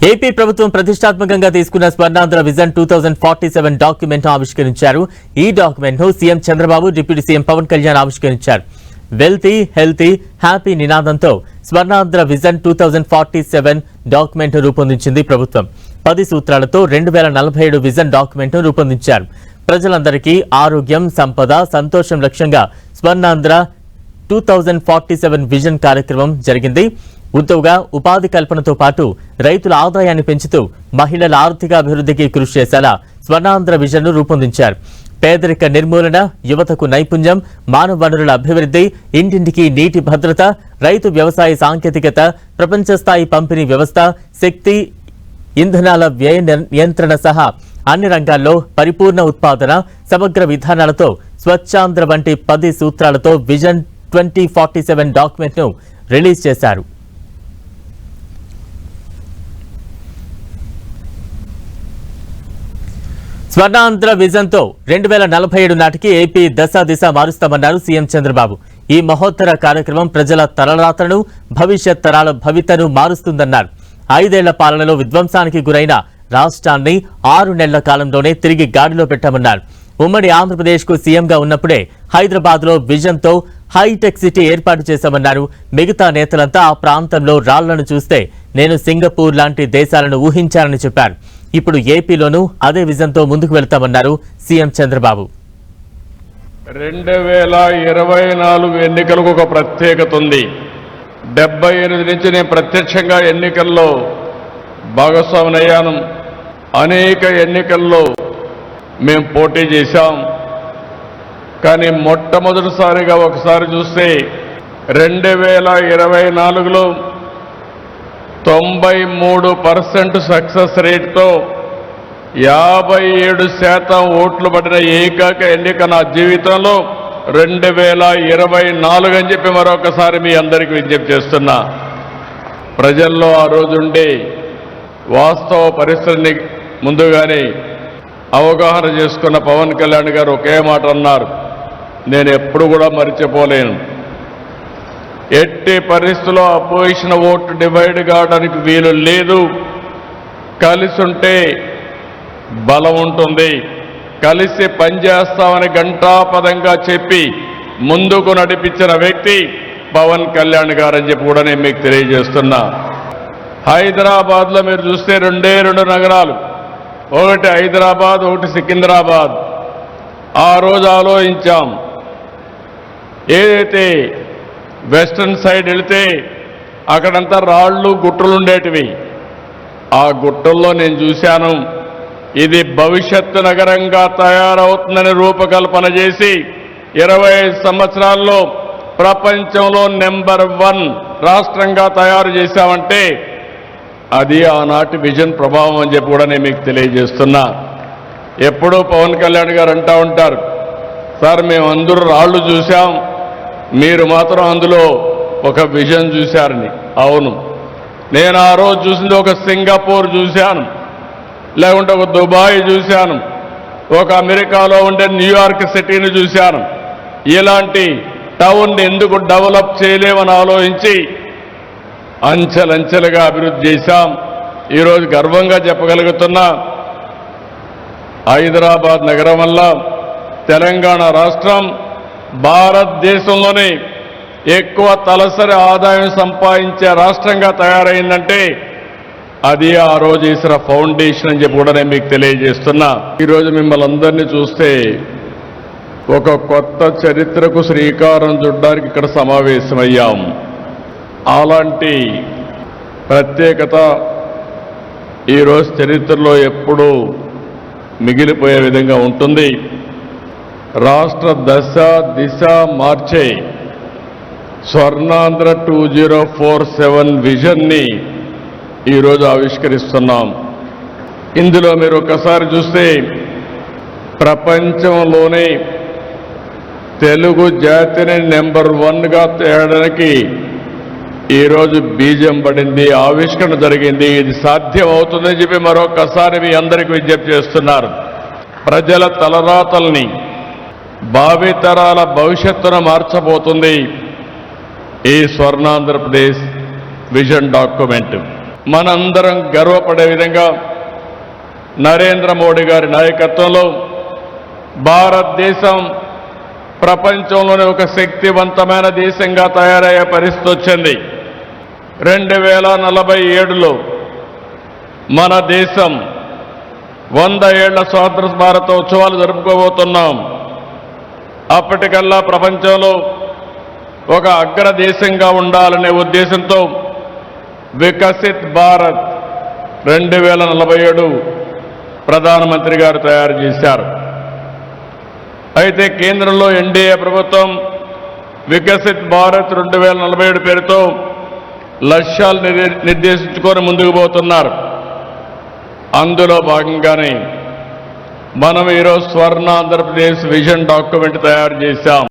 AP ప్రభుత్వం ప్రతిష్టాత్మకంగా తీసుకున్న స్వర్ణాంధ్ర విజన్ 2047 డాక్యుమెంట్ ఆవిష్కరించారు. ఈ డాక్యుమెంట్ ను CM Chandrababu, deputy CM Pawan Kalyan ఆవిష్కరించారు. వెల్తీ, హెల్తీ, హ్యాపీ నినాదంతో స్వర్ణాంధ్ర విజన్ 2047 డాక్యుమెంట్ రూపొందించింది ప్రభుత్వం. 10 సూత్రాలతో 2047 విజన్ డాక్యుమెంట్ రూపొందించారు. ప్రజలందరికీ ఆరోగ్యం, సంపద, సంతోషం లక్ష్యంగా స్వర్ణాంధ్ర 2047 విజన్ కార్యక్రమం జరిగింది. ఉపాధి కల్పనతో పాటు రైతుల ఆదాయాన్ని పెంచుతూ మహిళల ఆర్థిక అభివృద్ధికి కృషి చేసేలా స్వర్ణాంధ్ర విజన్ ను రూపొందించారు. పేదరిక నిర్మూలన, యువతకు నైపుణ్యం, మానవ వనరుల అభివృద్ధి, ఇంటింటికి నీటి భద్రత, రైతు వ్యవసాయ సాంకేతికత, ప్రపంచ స్థాయి పంపిణీ వ్యవస్థ, శక్తి, ఇంధనాల వ్యయ నియంత్రణ సహా అన్ని రంగాల్లో పరిపూర్ణ ఉత్పాదన, సమగ్ర విధానాలతో స్వచ్ఛాంధ్ర వంటి 10 సూత్రాలతో విజన్ 2047 డాక్యుమెంట్ ను రిలీజ్ చేశారు. స్వర్ణాంధ్ర విజన్ తో 2047 నాటికి ఏపీ దిశ మారుస్తామన్నారు సీఎం చంద్రబాబు. ఈ మహోత్తర కార్యక్రమం ప్రజల తలరాతను, భవిష్యత్ తరాల భవితను మారుస్తుందన్నారు. 5 ఏళ్ల పాలనలో విధ్వంసానికి గురైన రాష్ట్రాన్ని 6 నెలల కాలంలోనే తిరిగి గాడిలో పెట్టామన్నారు. ఉమ్మడి ఆంధ్రప్రదేశ్ కు సీఎంగా ఉన్నప్పుడే హైదరాబాద్ లో విజన్ తో హైటెక్ సిటీ ఏర్పాటు చేశామన్నారు. మిగతా నేతలంతా ఆ ప్రాంతంలో రాళ్లను చూస్తే నేను సింగపూర్ లాంటి దేశాలను ఊహించానని చెప్పారు. ఇప్పుడు ఏపీలోనూ అదే విజన్ తో ముందుకు వెళ్తామన్నారు సీఎం చంద్రబాబు. 2024 ఎన్నికలకు ఒక ప్రత్యేకత ఉంది. 78 నుంచి నేను ప్రత్యక్షంగా ఎన్నికల్లో భాగస్వామినయ్యాను. అనేక ఎన్నికల్లో మేము పోటీ చేశాం. కానీ మొట్టమొదటిసారిగా ఒకసారి చూస్తే 2024లో 93% సక్సెస్ రేట్తో 57% ఓట్లు పడిన ఏకైక ఎన్నిక నా జీవితంలో 2024 అని చెప్పి మరొకసారి మీ అందరికీ విజ్ఞప్తి చేస్తున్నా. ప్రజల్లో ఆ రోజుండే వాస్తవ పరిస్థితిని ముందుగానే అవగాహన చేసుకున్న పవన్ కళ్యాణ్ గారు ఒకే మాట అన్నారు, నేను ఎప్పుడు కూడా మర్చిపోలేను. ఎట్టి పరిస్థితుల్లో అపోజిషన్ ఓటు డివైడ్ కావడానికి వీలు లేదు. కలిసి ఉంటే బలం ఉంటుంది. కలిసి పనిచేస్తామని ఘంటాపదంగా చెప్పి ముందుకు నడిపించిన వ్యక్తి పవన్ కళ్యాణ్ గారని చెప్పి కూడా నేను మీకు తెలియజేస్తున్నా. హైదరాబాద్లో మీరు చూస్తే 2 నగరాలు, ఒకటి హైదరాబాద్, ఒకటి సికింద్రాబాద్. ఆ రోజు ఆలోచించాం, ఏదైతే వెస్టర్న్ సైడ్ వెళితే అక్కడంతా రాళ్ళు గుట్టలు ఉండేటివి. ఆ గుట్టల్లో నేను చూశాను, ఇది భవిష్యత్తు నగరంగా తయారవుతుందని రూపకల్పన చేసి 25 సంవత్సరాల్లో ప్రపంచంలో నెంబర్ 1 రాష్ట్రంగా తయారు చేశామంటే అది ఆనాటి విజన్ ప్రభావం అని చెప్పి కూడా నేను మీకు తెలియజేస్తున్నా. ఎప్పుడూ పవన్ కళ్యాణ్ గారు అంటూ ఉంటారు, సార్ మేము అందరూ రాళ్ళు చూశాం, మీరు మాత్రం అందులో ఒక విజన్ చూశారని. అవును, నేను ఆ రోజు చూసింది ఒక సింగపూర్ చూశాను, లేకుంటే ఒక దుబాయ్ చూశాను, ఒక అమెరికాలో ఉండే న్యూయార్క్ సిటీని చూశాను. ఇలాంటి టౌన్ ఎందుకు డెవలప్ చేయలేమని ఆలోచించి అంచెలంచెలుగా అభివృద్ధి చేశాం. ఈరోజు గర్వంగా చెప్పగలుగుతున్నా, హైదరాబాద్ నగరం వల్ల తెలంగాణ రాష్ట్రం భారతదేశంలోనే ఎక్కువ తలసరి ఆదాయం సంపాదించే రాష్ట్రంగా తయారైందంటే అది ఆ రోజు వేసిన ఫౌండేషన్ అని చెప్పి కూడా నేను మీకు తెలియజేస్తున్నా. ఈరోజు మిమ్మల్ని అందరినీ చూస్తే ఒక కొత్త చరిత్రకు శ్రీకారం చుట్టడానికి ఇక్కడ సమావేశమయ్యాం. అలాంటి ప్రత్యేకత ఈరోజు చరిత్రలో ఎప్పుడూ మిగిలిపోయే విధంగా ఉంటుంది. రాష్ట్ర దిశ మార్చే స్వర్ణాంధ్ర 2047 విజన్ని ఈరోజు ఆవిష్కరిస్తున్నాం. ఇందులో మీరు ఒకసారి చూస్తే ప్రపంచంలోనే తెలుగు జాతిని నెంబర్ 1గా తేయడానికి ఈరోజు బీజం పడింది, ఆవిష్కరణ జరిగింది. ఇది సాధ్యం అవుతుందని చెప్పి మరొకసారి మీ అందరికీ విజ్ఞప్తి చేస్తున్నారు. ప్రజల తలరాతల్ని, భావితరాల భవిష్యత్తును మార్చబోతుంది ఈ స్వర్ణాంధ్రప్రదేశ్ విజన్ డాక్యుమెంట్. మనందరం గర్వపడే విధంగా నరేంద్ర మోడీ గారి నాయకత్వంలో భారతదేశం ప్రపంచంలోనే ఒక శక్తివంతమైన దేశంగా తయారయ్యే పరిస్థితి వచ్చింది. 2047లో మన దేశం 100 ఏళ్ల స్వాతంత్ర భారత ఉత్సవాలు జరుపుకోబోతున్నాం. అప్పటికల్లా ప్రపంచంలో ఒక అగ్రదేశంగా ఉండాలనే ఉద్దేశంతో వికసిత్ భారత్ 2047 ప్రధానమంత్రి గారు తయారు చేశారు. అయితే కేంద్రంలో ఎన్డీఏ ప్రభుత్వం వికసిత్ భారత్ 2047 పేరుతో లక్ష్యాలు నిర్దేశించుకొని ముందుకు పోతున్నారు. అందులో భాగంగానే మనం ఈరోజు స్వర్ణ ఆంధ్రప్రదేశ్ విజన్ డాక్యుమెంట్ తయారు చేశాం.